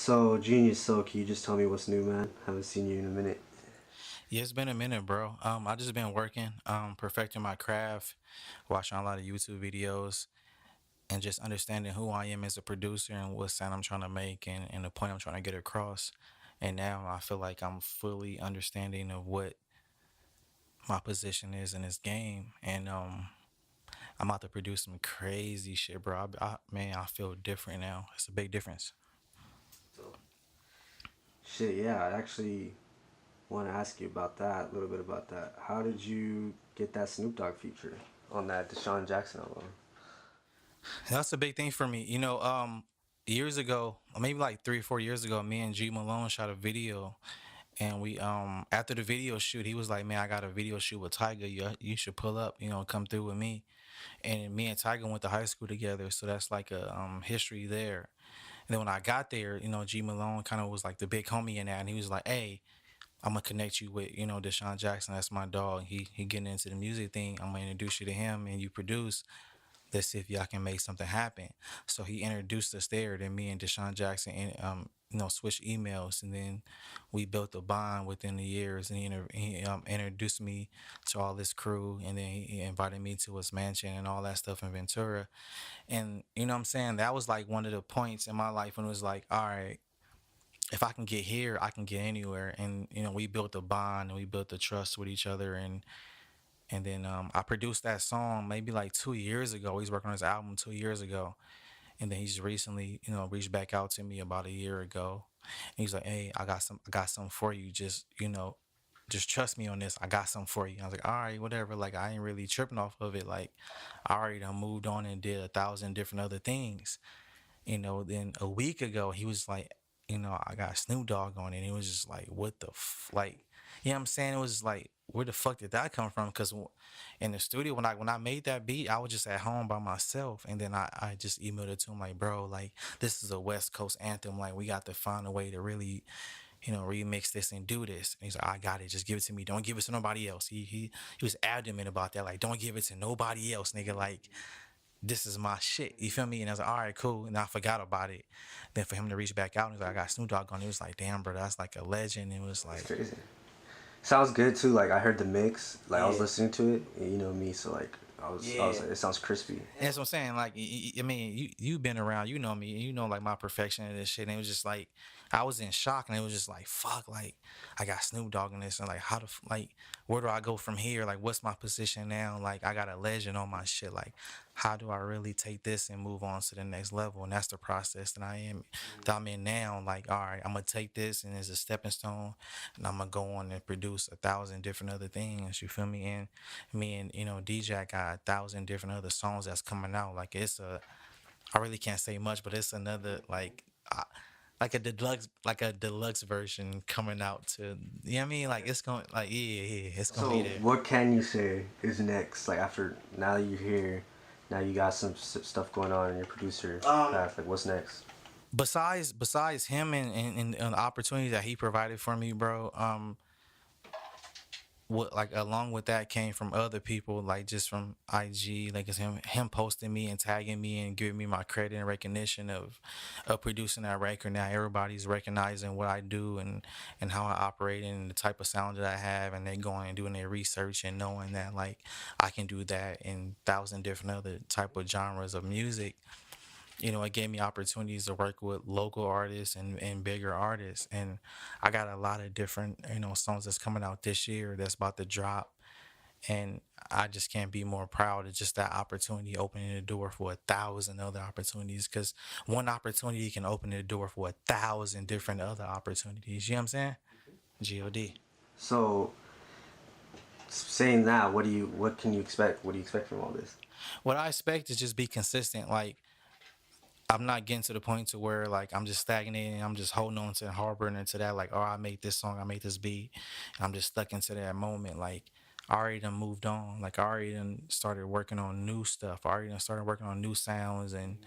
So, Genius, so can you just tell me what's new, man? Haven't seen you in a minute. Yeah, it's been a minute, bro. I just been working, perfecting my craft, watching a lot of YouTube videos, and just understanding who I am as a producer and what sound I'm trying to make and the point I'm trying to get across. And now I feel like I'm fully understanding of what my position is in this game. And I'm about to produce some crazy shit, bro. Man, I feel different now. It's a big difference. So, shit, yeah, I actually want to ask you about that, a little bit about that. How did you get that Snoop Dogg feature on that Deshaun Jackson album? That's a big thing for me. Years ago, or maybe like 3 or 4 years ago, me and G Malone shot a video. And we after the video shoot, he was like, "Man, I got a video shoot with Tiger. You should pull up. Come through with me." And me and Tiger went to high school together, so that's like a history there. And then when I got there, G Malone kind of was like the big homie in that, and he was like, "Hey, I'm gonna connect you with Deshaun Jackson. That's my dog. He getting into the music thing. I'm gonna introduce you to him, and you produce. Let's see if y'all can make something happen." So he introduced us there. Then me and Deshaun Jackson, switched emails, and then we built a bond within the years. And he introduced me to all this crew, and then he invited me to his mansion and all that stuff in Ventura. And you know what I'm saying? That was like one of the points in my life when it was like, all right, if I can get here, I can get anywhere. And we built a bond and we built a trust with each other, and then I produced that song maybe like 2 years ago. He's working on his album 2 years ago. And then he's recently, reached back out to me about a year ago. And he's like, "Hey, I got something for you. Just trust me on this. I got something for you." I was like, "All right, whatever." Like I ain't really tripping off of it. Like I already done moved on and did 1,000 different other things. Then a week ago he was like, "I got Snoop Dogg on it." And it was just like, what the like, you know what I'm saying? It was just like, where the fuck did that come from? Because in the studio, when I made that beat, I was just at home by myself, and then I just emailed it to him like, "Bro, like this is a West Coast anthem. Like we got to find a way to really, remix this and do this." And he's like, "I got it. Just give it to me. Don't give it to nobody else." He was adamant about that. Like, don't give it to nobody else, nigga. Like this is my shit. You feel me? And I was like, all right, cool. And I forgot about it. Then for him to reach back out and he's like, "I got Snoop Dogg on it." It was like, damn, bro, that's like a legend. It was It's like, crazy. Sounds good too. Like I heard the mix. Like I was yeah. listening to it. And you know me, so like I was Yeah. like, it sounds crispy. And that's what I'm saying. Like, I mean, you've been around, you know me, you know like my perfection of this shit. And it was just like I was in shock, and it was just like, fuck, like I got Snoop Dogg in this, and like like where do I go from here? Like, what's my position now? Like, I got a legend on my shit. Like, how do I really take this and move on to the next level? And that's the process that I'm in now. Like, all right, I'm gonna take this and as a stepping stone, and I'm gonna go on and produce 1,000 different other things. You feel me? And me and DJ got 1,000 different other songs that's coming out. Like I really can't say much, but it's another like a deluxe version coming out to, you know what I mean? Like it's going, like, yeah, it's gonna be So there. what can you say is next? Like after now that you're here, now you got some stuff going on in your producer path. Like what's next? Besides him and the opportunity that he provided for me, bro. What, like, along with that came from other people, like just from IG, like it's him posting me and tagging me and giving me my credit and recognition of producing that record. Now everybody's recognizing what I do and how I operate and the type of sound that I have, and they going and doing their research and knowing that like I can do that in 1,000 different other type of genres of music. It gave me opportunities to work with local artists and bigger artists. And I got a lot of different, songs that's coming out this year that's about to drop. And I just can't be more proud of just that opportunity opening the door for 1,000 other opportunities. Because one opportunity can open the door for 1,000 different other opportunities. You know what I'm saying? God. So saying that, what can you expect? What do you expect from all this? What I expect is just be consistent. Like, I'm not getting to the point to where like I'm just stagnating. I'm just holding on to and harboring into that. Like, oh, I made this song, I made this beat, and I'm just stuck into that moment. Like, I already done moved on. Like, I already done started working on new stuff. I already done started working on new sounds and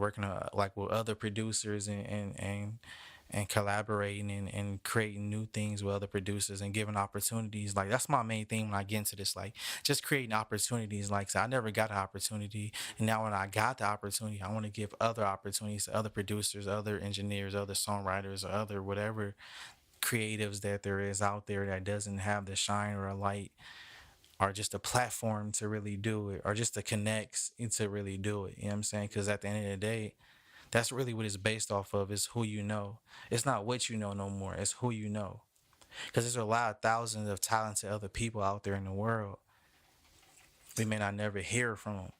working like with other producers and and collaborating and creating new things with other producers and giving opportunities. Like that's my main thing when I get into this, like just creating opportunities. Like so I never got an opportunity, and now when I got the opportunity, I want to give other opportunities to other producers, other engineers, other songwriters, or other whatever creatives that there is out there that doesn't have the shine or a light or just a platform to really do it or just the connects to really do it. You know what I'm saying? Because at the end of the day, that's really what it's based off of is who you know. It's not what you know no more. It's who you know. Because there's a lot of thousands of talented other people out there in the world. We may not never hear from them.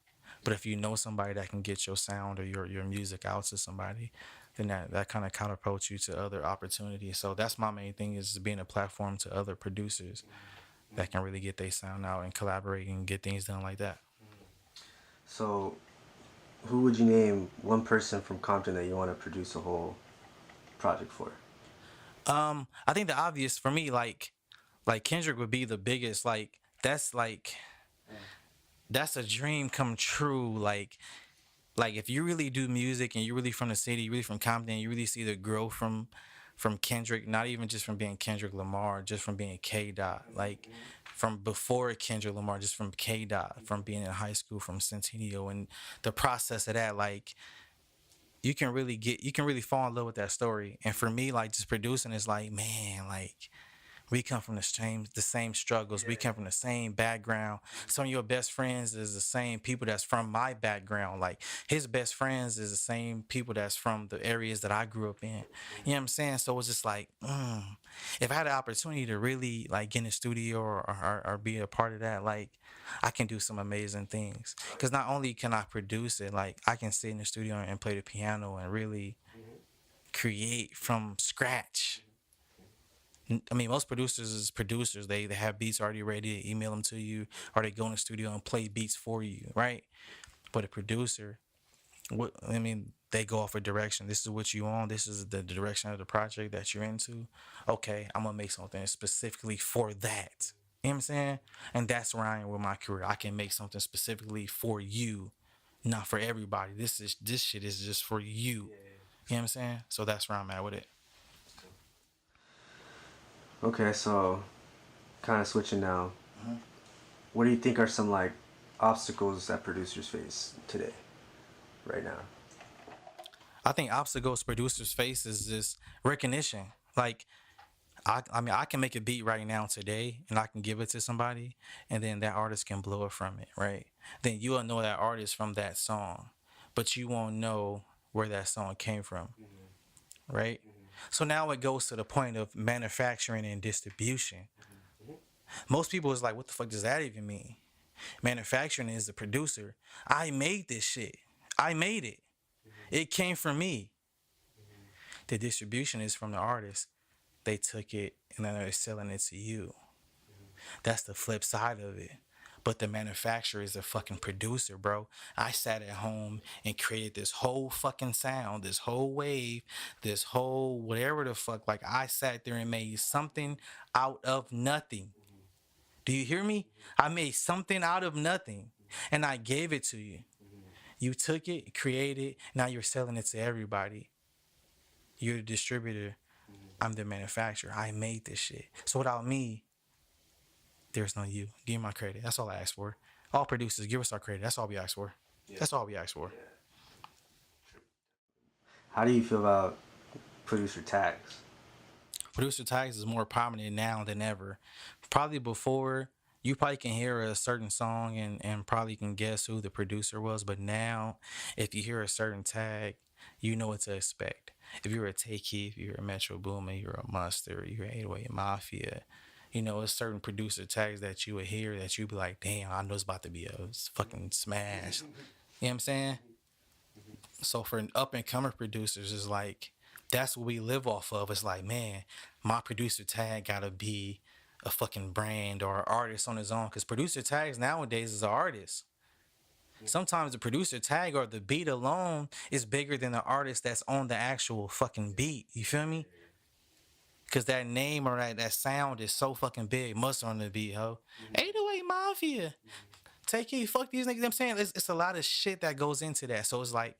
But if you know somebody that can get your sound or your music out to somebody, then that kind of catapults you to other opportunities. So that's my main thing is being a platform to other producers that can really get their sound out and collaborate and get things done like that. So, who would you name one person from Compton that you want to produce a whole project for? I think the obvious for me, like Kendrick would be the biggest. That's a dream come true. Like if you really do music and you're really from the city, you're really from Compton, you really see the growth from Kendrick, not even just from being Kendrick Lamar, just from being K Dot, like from before Kendrick Lamar, just from K Dot, from being in high school, from Centennial, and the process of that, like you can really fall in love with that story. And for me, like just producing is like, man, like we come from the same struggles. We come from the same background. Some of your best friends is the same people that's from my background. Like his best friends is the same people that's from the areas that I grew up in. You know what I'm saying? So it's just like, if I had the opportunity to really like get in the studio or be a part of that, like I can do some amazing things. Because not only can I produce it, like I can sit in the studio and play the piano and really create from scratch. I mean, most producers is producers. They have beats already ready. They email them to you, or they go in the studio and play beats for you, right? But a producer, what I mean, they go off a direction. This is what you want. This is the direction of the project that you're into. Okay, I'm gonna make something specifically for that. You know what I'm saying? And that's where I am with my career. I can make something specifically for you, not for everybody. This shit is just for you. You know what I'm saying? So that's where I'm at with it. Okay, so kind of switching now. What do you think are some like obstacles that producers face today, right now? I think obstacles producers face is just recognition. Like I mean, I can make a beat right now today, and I can give it to somebody, and then that artist can blow it from it, right? Then you will know that artist from that song, but you won't know where that song came from, right? So now it goes to the point of manufacturing and distribution. Most people is like, what the fuck does that even mean? Manufacturing is the producer. I made this shit. I made it. It came from me. The distribution is from the artist. They took it and then they're selling it to you. That's the flip side of it. But the manufacturer is a fucking producer, bro. I sat at home and created this whole fucking sound, this whole wave, this whole whatever the fuck. Like I sat there and made something out of nothing. Do you hear me? I made something out of nothing and I gave it to you. You took it, created, now you're selling it to everybody. You're the distributor. I'm the manufacturer. I made this shit. So without me, there's no you. Give me my credit. That's all I ask for. All producers, give us our credit. That's all we ask for. That's all we ask for. How do you feel about producer tags? Producer tags is more prominent now than ever. Probably before, you probably can hear a certain song and probably can guess who the producer was. But now, if you hear a certain tag, you know what to expect. If you're a Take Keith, you're a Metro Boomin, you're a Mustard, you're 808 Mafia, you know, it's certain producer tags that you would hear that you'd be like, damn, I know it's about to be a fucking smash. You know what I'm saying? So for up and coming producers, it's like that's what we live off of. It's like, man, my producer tag gotta be a fucking brand or an artist on his own. Cause producer tags nowadays is an artist. Sometimes the producer tag or the beat alone is bigger than the artist that's on the actual fucking beat. You feel me? Cause that name or that sound is so fucking big. Must on the beat, ho. 808 Mafia. Take it, fuck these niggas. You know what I'm saying it's a lot of shit that goes into that. So it's like,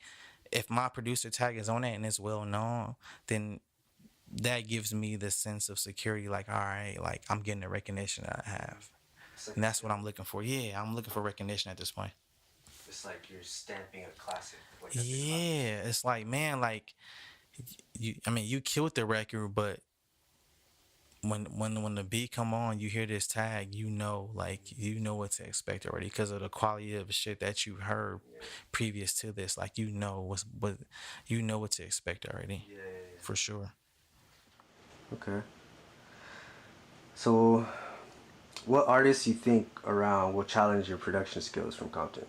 if my producer tag is on that and it's well known, then that gives me the sense of security. Like, all right, like I'm getting the recognition that I have, It's like and a that's what I'm feeling. looking for. Yeah, I'm looking for recognition at this point. It's like you're stamping a classic. Like that's a classic. Yeah, it's like, man, like you. I mean, you killed the record, but when the beat come on, you hear this tag, like you know what to expect already because of the quality of the shit that you heard Yeah. previous to this. Like you know what to expect already, Yeah, yeah, for sure. yeah. Okay. So, what artists you think around will challenge your production skills from Compton?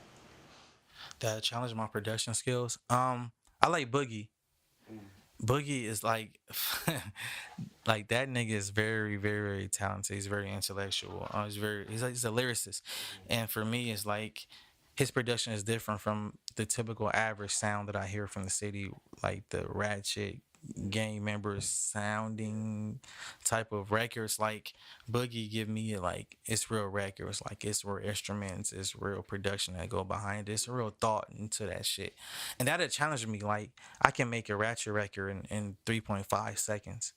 That challenge my production skills. I like Boogie. Mm. Boogie is like, like that nigga is very, very, very talented. He's very intellectual. He's a lyricist, and for me, it's like his production is different from the typical average sound that I hear from the city, like the ratchet gang members sounding type of records. Like Boogie give me like it's real records, like it's real instruments, it's real production that go behind it. It's a real thought into that shit, and that'll challenge me. Like I can make a ratchet record in 3.5 seconds.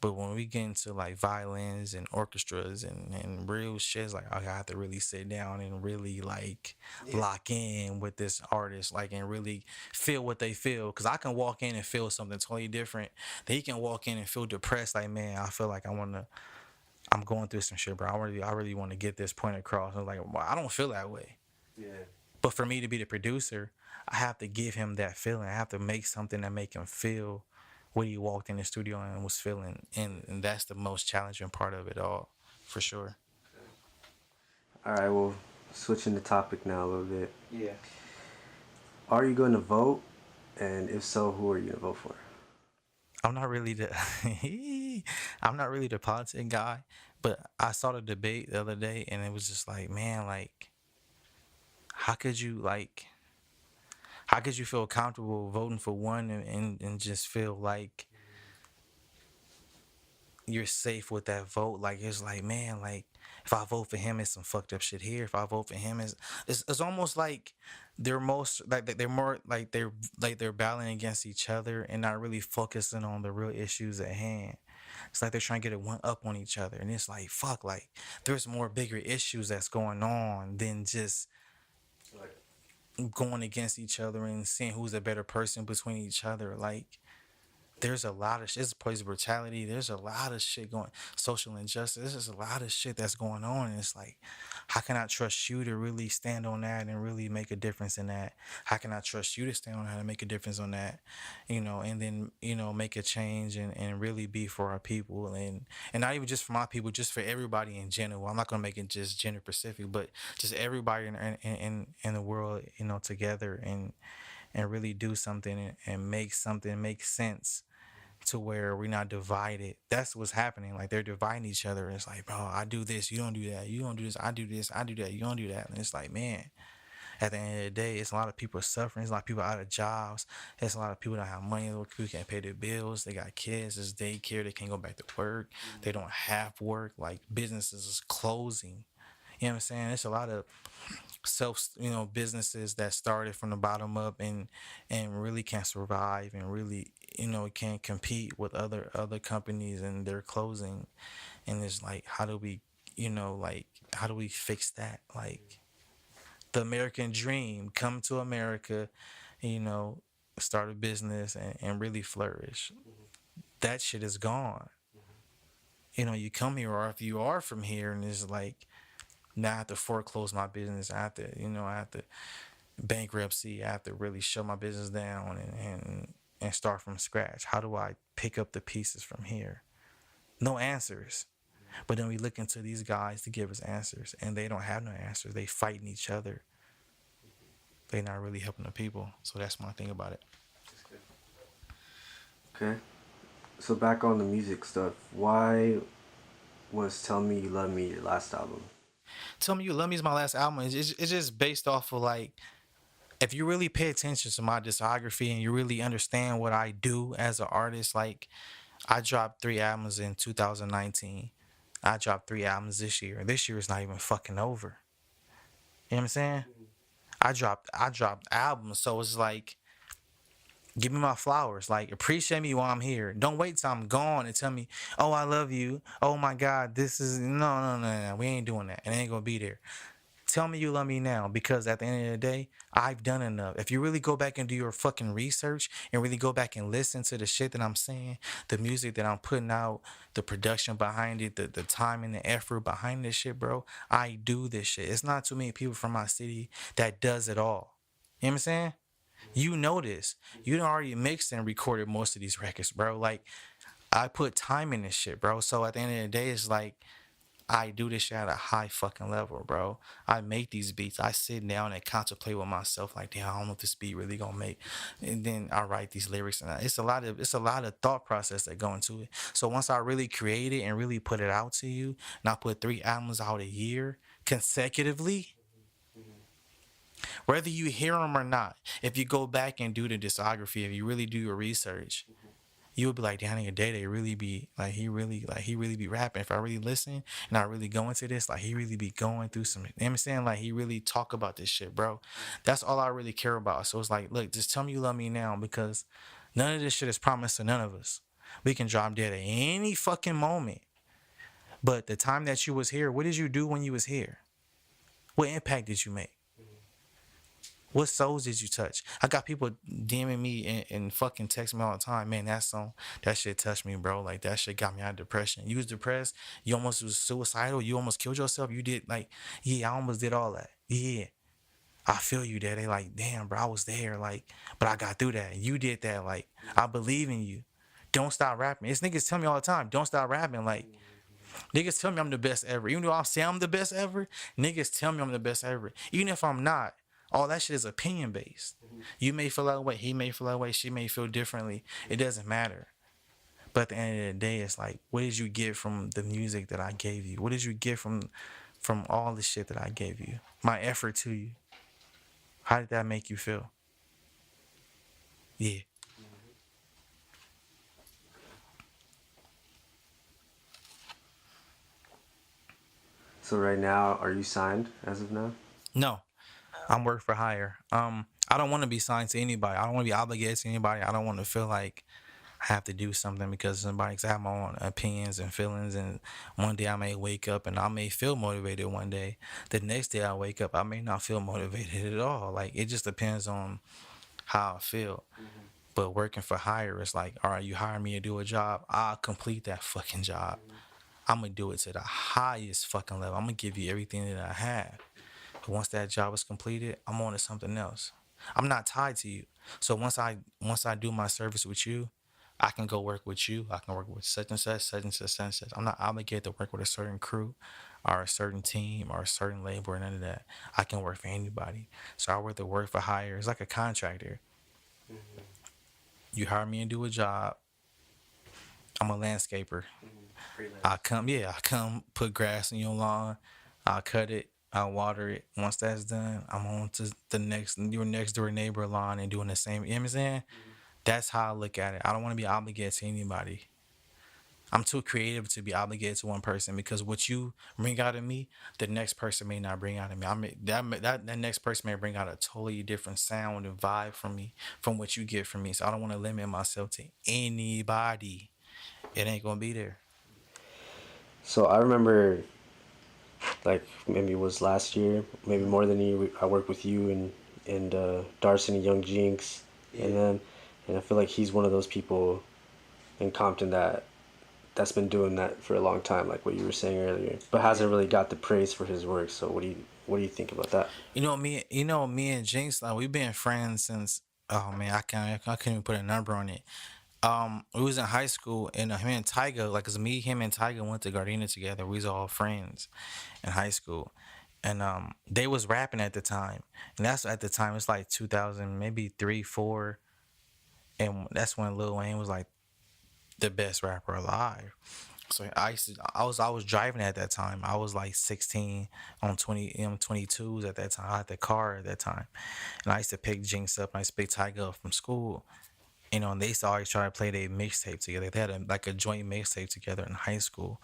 But when we get into like violins and orchestras and real shit, it's like I have to really sit down and really like Yeah. lock in with this artist, like and really feel what they feel. Cause I can walk in and feel something totally different. They can walk in and feel depressed, like man, I feel like I'm going through some shit, bro. I really want to get this point across. I'm like, well, I don't feel that way. Yeah. But for me to be the producer, I have to give him that feeling. I have to make something that make him feel what he walked in the studio and was feeling. And that's the most challenging part of it all, for sure. All right. Well, switching the topic now a little bit. Yeah. Are you going to vote? And if so, who are you going to vote for? I'm not really the I'm not really the politic guy, but I saw the debate the other day and it was just like, man, like how could you like how could you feel comfortable voting for one and just feel like you're safe with that vote. Like it's like, man, like if I vote for him, it's some fucked up shit here. If I vote for him, it's almost like they're more like they're battling against each other and not really focusing on the real issues at hand. It's like they're trying to get a one up on each other, and it's like fuck, like there's more bigger issues that's going on than just Like, going against each other and seeing who's a better person between each other. Like there's a lot of shit. There's police brutality. There's a lot of shit going. Social injustice. There's just a lot of shit that's going on, and it's like, how can I trust you to really stand on that and really make a difference in that? How can I trust you to stand on how to make a difference on that? And then make a change and really be for our people and not even just for my people, just for everybody in general. I'm not gonna make it just gender specific, but just everybody in the world, together and really do something and make something make sense to where we're not divided. That's what's happening. Like they're dividing each other. It's like, bro, I do this, you don't do that. You don't do this, I do this, I do that. You don't do that. And it's like, man, at the end of the day, it's a lot of people suffering. It's a lot of people out of jobs. It's a lot of people that have money. People can't pay their bills. They got kids. It's daycare. They can't go back to work. They don't have work. Like businesses is closing. You know what I'm saying? It's a lot of businesses that started from the bottom up and really can't survive and really can't compete with other companies and they're closing. And it's like how do we like how do we fix that? Like the American dream, come to America, you know start a business and really flourish. That shit is gone. You come here, or if you are from here and it's like now I have to foreclose my business. I have to bankruptcy. I have to really shut my business down and start from scratch. How do I pick up the pieces from here? No answers. But then we look into these guys to give us answers, and they don't have no answers. They fighting each other. They not really helping the people. So that's my thing about it. that's good. Okay. So back on the music stuff. Why was "Tell Me You Love Me" your last album? Tell Me You Love Me is my last album. It's just based off of like if you really pay attention to my discography and you really understand what I do as an artist, like I dropped 3 albums in 2019. I dropped 3 albums this year. This year is not even fucking over. You know what I'm saying? I dropped albums, so it's like Give me my flowers. Like, appreciate me while I'm here. Don't wait till I'm gone and tell me, oh, I love you. Oh my God, this is no. We ain't doing that. It ain't gonna be there. Tell me you love me now, because at the end of the day, I've done enough. If you really go back and do your fucking research and really go back and listen to the shit that I'm saying, the music that I'm putting out, the production behind it, the time and the effort behind this shit, bro, I do this shit. It's not too many people from my city that does it all. You know what I'm saying? You know this. You done already mixed and recorded most of these records, bro. Like, I put time in this shit, bro. So at the end of the day, it's like I do this shit at a high fucking level, bro. I make these beats. I sit down and contemplate with myself, like, damn, I don't know what this beat really gonna make. And then I write these lyrics, and it's a lot of thought process that go into it. So once I really create it and really put it out to you, and I put 3 albums out a year consecutively, whether you hear them or not, if you go back and do the discography, if you really do your research, you would be like, damn, nigga, Day Day really be like he really be rapping. If I really listen and I really go into this, like he really be going through some. You know what I'm saying? Like he really talk about this shit, bro. That's all I really care about. So it's like, look, just tell me you love me now, because none of this shit is promised to none of us. We can drop dead at any fucking moment. But the time that you was here, what did you do when you was here? What impact did you make? What souls did you touch? I got people DMing me and fucking text me all the time. Man, that song, that shit touched me, bro. Like that shit got me out of depression. You was depressed. You almost was suicidal. You almost killed yourself. You did like, yeah, I almost did all that. Yeah, I feel you there. They like, damn, bro, I was there. Like, but I got through that. You did that. Like, I believe in you. Don't stop rapping. It's niggas tell me all the time, don't stop rapping. Like, niggas tell me I'm the best ever. Even though I say I'm the best ever, niggas tell me I'm the best ever. Even if I'm not, all that shit is opinion based. You may feel that way, he may feel that way, she may feel differently. It doesn't matter. But at the end of the day, it's like, what did you get from the music that I gave you? What did you get from all the shit that I gave you? My effort to you. How did that make you feel? Yeah. So right now, are you signed as of now? No, I'm work for hire. I don't want to be signed to anybody. I don't want to be obligated to anybody. I don't want to feel like I have to do something because somebody. Cause I have my own opinions and feelings, and one day I may wake up and I may feel motivated. One day, the next day I wake up, I may not feel motivated at all. Like it just depends on how I feel. But working for hire is like, all right, you hire me to do a job, I'll complete that fucking job. I'm gonna do it to the highest fucking level. I'm gonna give you everything that I have. But once that job is completed, I'm on to something else. I'm not tied to you. So once I do my service with you, I can go work with you. I can work with such and such, such and such, such and such. I'm not obligated to work with a certain crew or a certain team or a certain label or none of that. I can work for anybody. So I work the work for hire. It's like a contractor. You hire me and do a job. I'm a landscaper. I Freelance. come, yeah, I come put grass in your lawn. I'll cut it. I'll water it. Once that's done, I'm on to your next door neighbor lawn and doing the same. You know what I'm saying? That's how I look at it. I don't want to be obligated to anybody. I'm too creative to be obligated to one person, because what you bring out of me, the next person may not bring out of me. That next person may bring out a totally different sound and vibe from me, from what you get from me. So I don't want to limit myself to anybody. It ain't gonna be there. So I remember, like maybe it was last year, maybe more than you. I worked with you and Darcy and Young Jinx, and then and I feel like he's one of those people in Compton that's been doing that for a long time, like what you were saying earlier, but hasn't really got the praise for his work. So what do you think about that? Me and Jinx, like we've been friends since. Oh man, I can't even put a number on it. We was in high school, and him and Tyga, like, cause me, him, and Tyga went to Gardena together. We was all friends in high school, and they was rapping at the time, and that's at the time. It's like 2000, maybe three, four, and that's when Lil Wayne was like the best rapper alive. So I was driving at that time. I was like 16 on 20 M22s at that time. I had the car at that time, and I used to pick Jinx up. And I used to pick Tyga up from school. And they used to always try to play their mixtape together. They had like a joint mixtape together in high school.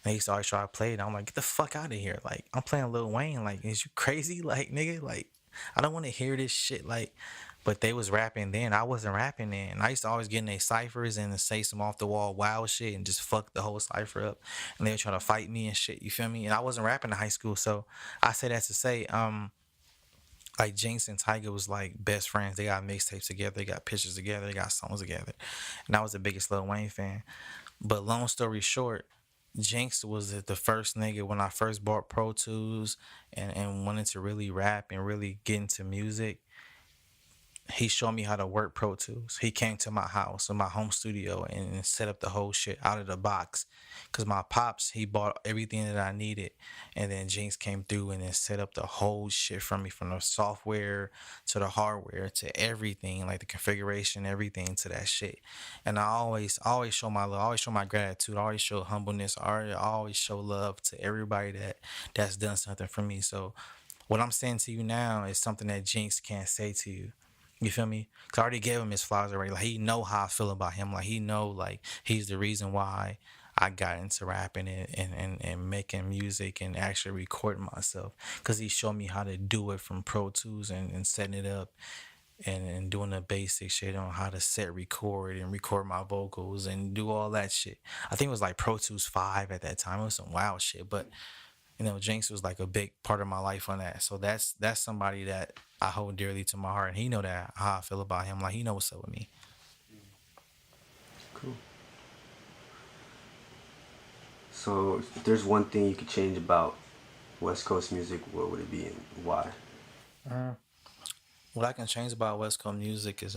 And they used to always try to play it. And I'm like, get the fuck out of here! Like, I'm playing Lil Wayne. Like, is you crazy? Like, nigga, like, I don't want to hear this shit. Like, but they was rapping then. I wasn't rapping then. And I used to always get in their ciphers and say some off the wall wild shit and just fuck the whole cipher up. And they were trying to fight me and shit. You feel me? And I wasn't rapping in high school, so I say that to say, like Jinx and Tiger was like best friends. They got mixtapes together, they got pictures together, they got songs together. And I was the biggest Lil Wayne fan. But long story short, Jinx was the first nigga when I first bought Pro Tools and wanted to really rap and really get into music. He showed me how to work Pro Tools. He came to my house in my home studio and set up the whole shit out of the box. Cause my pops, he bought everything that I needed, and then Jinx came through and then set up the whole shit from me, from the software to the hardware to everything, like the configuration, everything to that shit. And I always show my love, I always show my gratitude, I always show humbleness, I always show love to everybody that's done something for me. So what I'm saying to you now is something that Jinx can't say to you. You feel me? Cause I already gave him his flowers already. Like he know how I feel about him. Like he know like he's the reason why I got into rapping and making music and actually recording myself. Cause he showed me how to do it from Pro Tools and setting it up and doing the basic shit on how to set record and record my vocals and do all that shit. I think it was like Pro Tools 5 at that time. It was some wild shit. But Jinx was like a big part of my life on that. So that's somebody that I hold dearly to my heart, and he know that how I feel about him. Like he know what's up with me. Cool. So, if there's one thing you could change about West Coast music, what would it be and why? Uh, what I can change about West Coast music is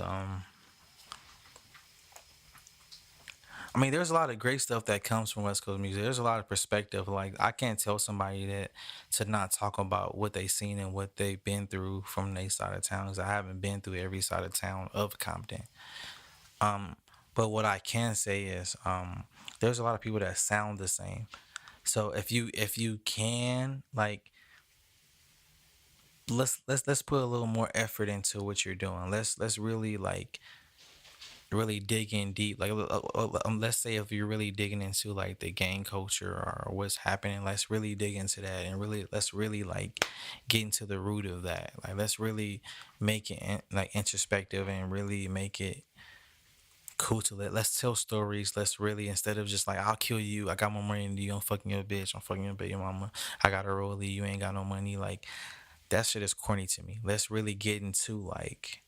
I mean, there's a lot of great stuff that comes from West Coast music. There's a lot of perspective. Like I can't tell somebody that to not talk about what they seen and what they've been through from their side of town. Cause I haven't been through every side of town of Compton. Um, but what I can say is there's a lot of people that sound the same. So if you can like let's put a little more effort into what you're doing. Let's really like really dig in deep. Like let's say if you're really digging into like the gang culture or what's happening, let's really dig into that and really let's really like get into the root of that. Like let's really make it like introspective and really make it cool to let's tell stories. Let's really instead of just like I'll kill you, I got more money than you, I'm fucking your bitch, I'm fucking your baby mama, I got a rollie, you ain't got no money. Like that shit is corny to me. Let's really get into like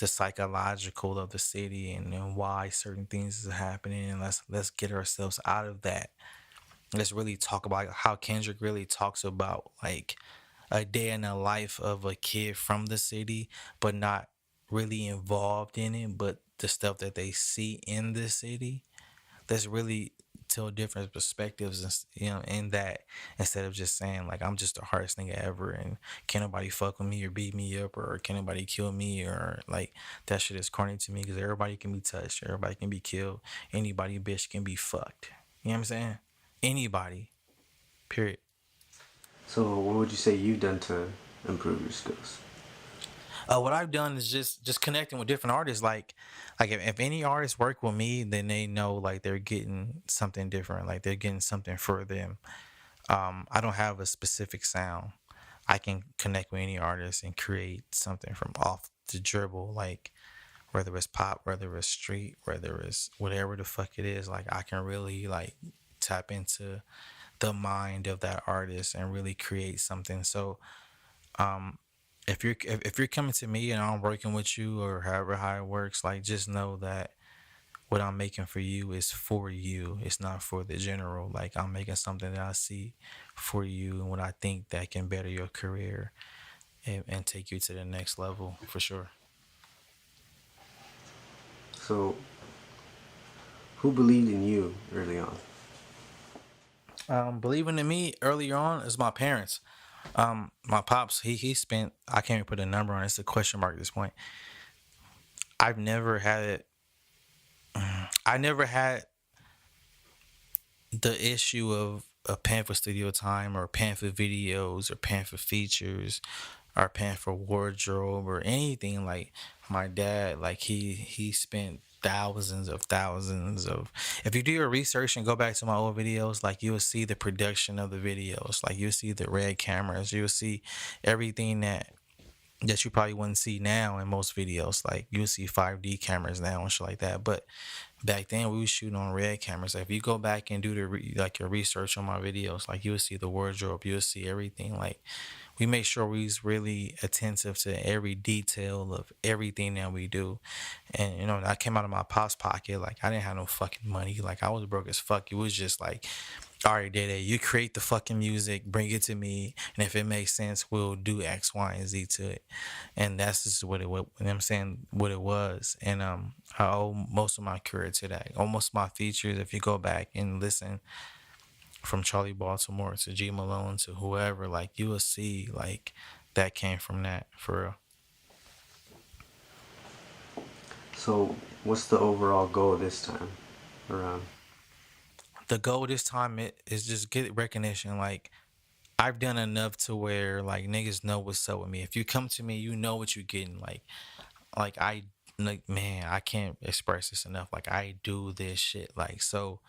the psychological of the city and why certain things is happening, and let's get ourselves out of that. Let's really talk about how Kendrick really talks about like a day in the life of a kid from the city, but not really involved in it, but the stuff that they see in the city. Let's really tell different perspectives and in that instead of just saying like I'm just the hardest nigga ever and can nobody fuck with me or beat me up or can nobody kill me or like that shit is corny to me because everybody can be touched, everybody can be killed, anybody bitch can be fucked. You know what I'm saying? Anybody. Period. So, what would you say you've done to improve your skills? What I've done is just connecting with different artists. Like if any artists work with me, then they know like they're getting something different. Like they're getting something for them. I don't have a specific sound. I can connect with any artist and create something from off the dribble, like whether it's pop, whether it's street, whether it's whatever the fuck it is. Like I can really like tap into the mind of that artist and really create something. So um, if you're coming to me and I'm working with you or however how it works, like just know that what I'm making for you is for you. It's not for the general. Like I'm making something that I see for you and what I think that can better your career and take you to the next level for sure. So, who believed in you early on? Believing in me earlier on is my parents. My pops, he spent I can't even put a number on it. It's a question mark at this point. I've never had it. I never had the issue of a paying for studio time or paying for videos or paying for features or paying for wardrobe or anything. Like my dad, like he spent thousands of if you do your research and go back to my old videos, like you'll see the production of the videos, like you'll see the red cameras, you'll see everything that that you probably wouldn't see now in most videos. Like you'll see 5D cameras now and shit like that. But back then we was shooting on red cameras. Like, if you go back and do like your research on my videos, like you'll see the wardrobe, you'll see everything. Like, we make sure we was really attentive to every detail of everything that we do. And I came out of my pop's pocket. Like, I didn't have no fucking money. Like, I was broke as fuck. It was just like, all right, Day Day, you create the fucking music, bring it to me, and if it makes sense, we'll do X, Y, and Z to it. And that's just what I'm saying, what it was. And I owe most of my career to that. Almost my features, if you go back and listen, from Charlie Baltimore to G Malone to whoever, like, you will see like that came from that, for real. So, what's the overall goal this time around? The goal this time is just get recognition. Like, I've done enough to where like niggas know what's up with me. If you come to me, you know what you're getting. Like I like, man, I can't express this enough. Like, I do this shit. Like, so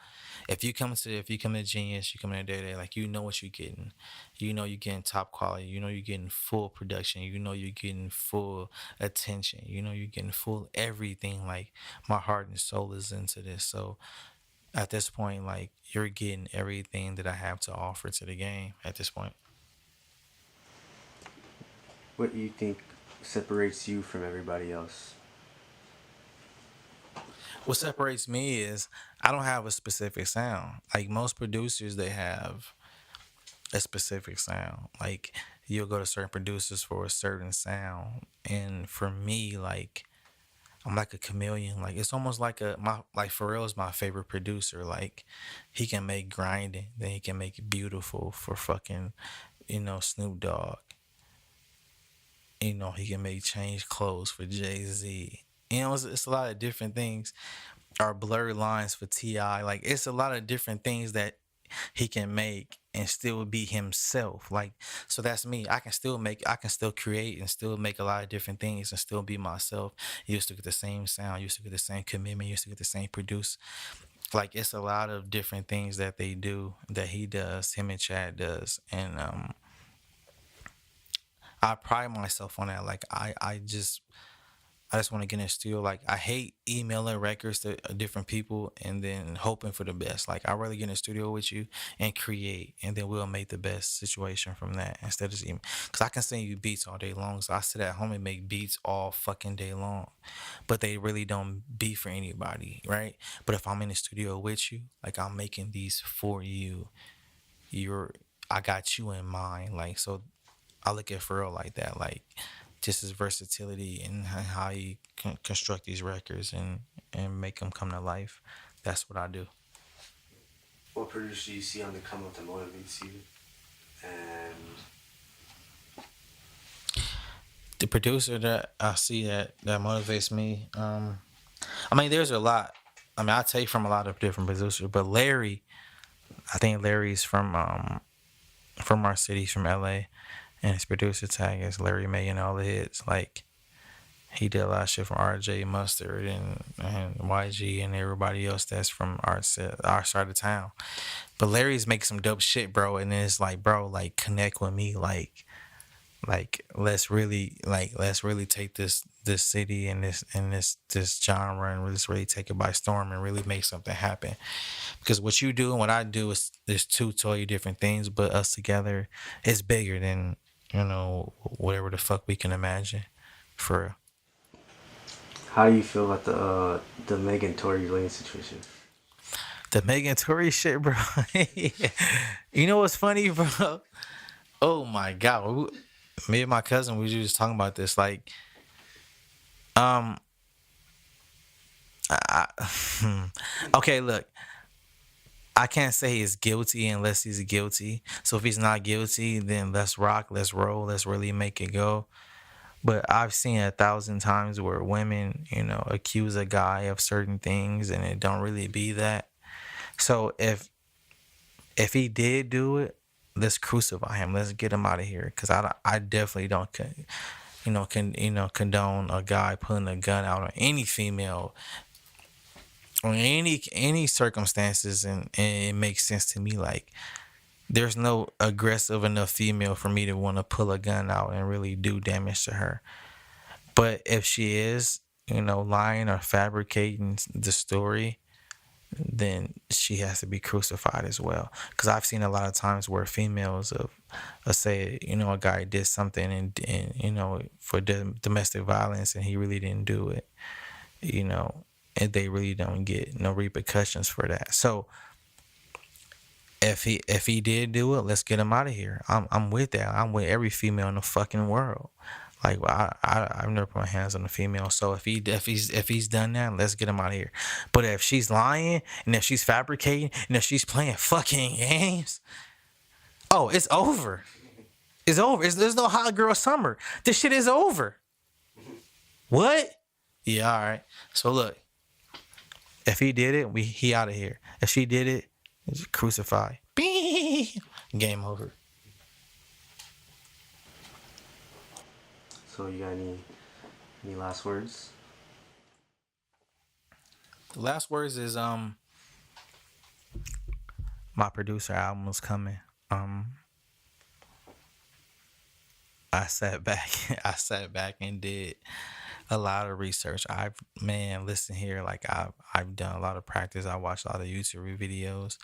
if you come to Genius, you come to Day Day, like, you know what you're getting. You know you're getting top quality. You know you're getting full production. You know you're getting full attention. You know you're getting full everything. Like, my heart and soul is into this. So at this point, like, you're getting everything that I have to offer to the game at this point. What do you think separates you from everybody else? What separates me is I don't have a specific sound. Like, most producers, they have a specific sound. Like, you'll go to certain producers for a certain sound, and for me, like, I'm like a chameleon. Like, it's almost like like Pharrell is my favorite producer. Like, he can make grinding, then he can make it beautiful for fucking Snoop Dogg. He can make change clothes for Jay-Z. It's a lot of different things. Or blurred lines for Ti. Like, it's a lot of different things that he can make and still be himself. Like, so that's me. I can still create and still make a lot of different things and still be myself. You used to get the same sound, you used to get the same commitment, you used to get the same produce. Like, it's a lot of different things that they do, that he does, him and Chad does. And I pride myself on that. Like, I just want to get in the studio. Like, I hate emailing records to different people and then hoping for the best. Like, I'd rather get in the studio with you and create, and then we'll make the best situation from that instead of just email. Because I can send you beats all day long. So I sit at home and make beats all fucking day long. But they really don't be for anybody, right? But if I'm in the studio with you, like, I'm making these for you. You're, I got you in mind. Like, so I look at Pharrell like that. Like, just his versatility and how he can construct these records and make them come to life. That's what I do. What producer do you see on the come up that motivates you? And The producer that I see that motivates me. I mean, there's a lot. I mean, I take from a lot of different producers, but Larry, I think Larry's from our city, from LA, and his producer tag is Larry May and all the hits. Like, he did a lot of shit from RJ Mustard and YG and everybody else that's from our side of town. But Larry's making some dope shit, bro. And then it's like, bro, like, connect with me. Like, let's really take this city and this genre and really take it by storm and really make something happen. Because what you do and what I do is two totally different things, but us together is bigger than whatever the fuck we can imagine. For real. how do you feel about the Megan Tory Lane situation? The Megan Tory shit, bro. You know what's funny, bro? Oh my god, me and my cousin, we were just talking about this. Like, um, okay, look, I can't say he's guilty unless he's guilty. So if he's not guilty, then let's rock, let's roll, let's really make it go. But I've seen 1,000 times where women, accuse a guy of certain things, and it don't really be that. So if he did do it, let's crucify him. Let's get him out of here. Cause I definitely don't, condone a guy putting a gun out on any female or any circumstances, and it makes sense to me. Like, there's no aggressive enough female for me to want to pull a gun out and really do damage to her. But if she is, lying or fabricating the story, then she has to be crucified as well. Because I've seen a lot of times where females of, let's say, a guy did something and for domestic violence and he really didn't do it, you know, and they really don't get no repercussions for that. So if he did do it, let's get him out of here. I'm with that. I'm with every female in the fucking world. Like I've never put my hands on a female. So if he's done that, let's get him out of here. But if she's lying and if she's fabricating and if she's playing fucking games, oh, it's over. It's over. There's no hot girl summer. This shit is over. What? Yeah, all right. So look, if he did it, he out of here. If she did it, crucify. Game over. So you got any last words? The last words is my producer album was coming. Um I sat back I sat back and did a lot of research. Listen here, like I've done a lot of practice. I watched a lot of YouTube videos.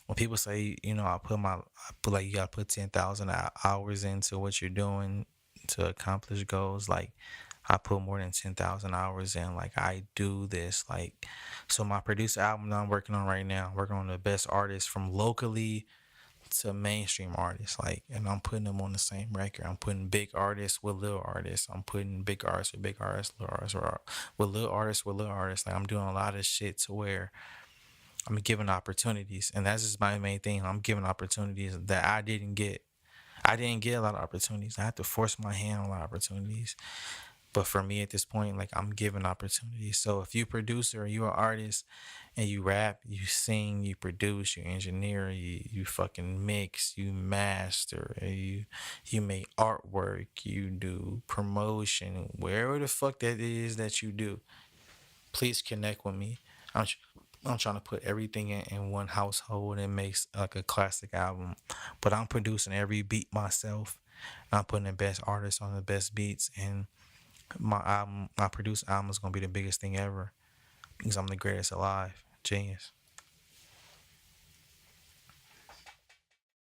When people say, I put like you gotta put 10,000 hours into what you're doing to accomplish goals. Like I put more than 10,000 hours in. Like I do this. Like so, my producer album that I'm working on right now, I'm working on the best artists from locally to mainstream artists. Like, and I'm putting them on the same record. I'm putting big artists with little artists. I'm putting big artists with big artists, little artists with little artists with little artists. Like I'm doing a lot of shit to where I'm giving opportunities, and that's just my main thing. I'm giving opportunities that I didn't get. I didn't get a lot of opportunities. I had to force my hand on a lot of opportunities. But for me at this point, like I'm giving opportunities. So if you producer or you an artist and you rap, you sing, you produce, you engineer, you fucking mix, you master, you make artwork, you do promotion, wherever the fuck that is that you do, please connect with me. I'm I'm trying to put everything in one household and make like a classic album. But I'm producing every beat myself. I'm putting the best artists on the best beats, and my produced album is gonna be the biggest thing ever because I'm the greatest alive. Genius.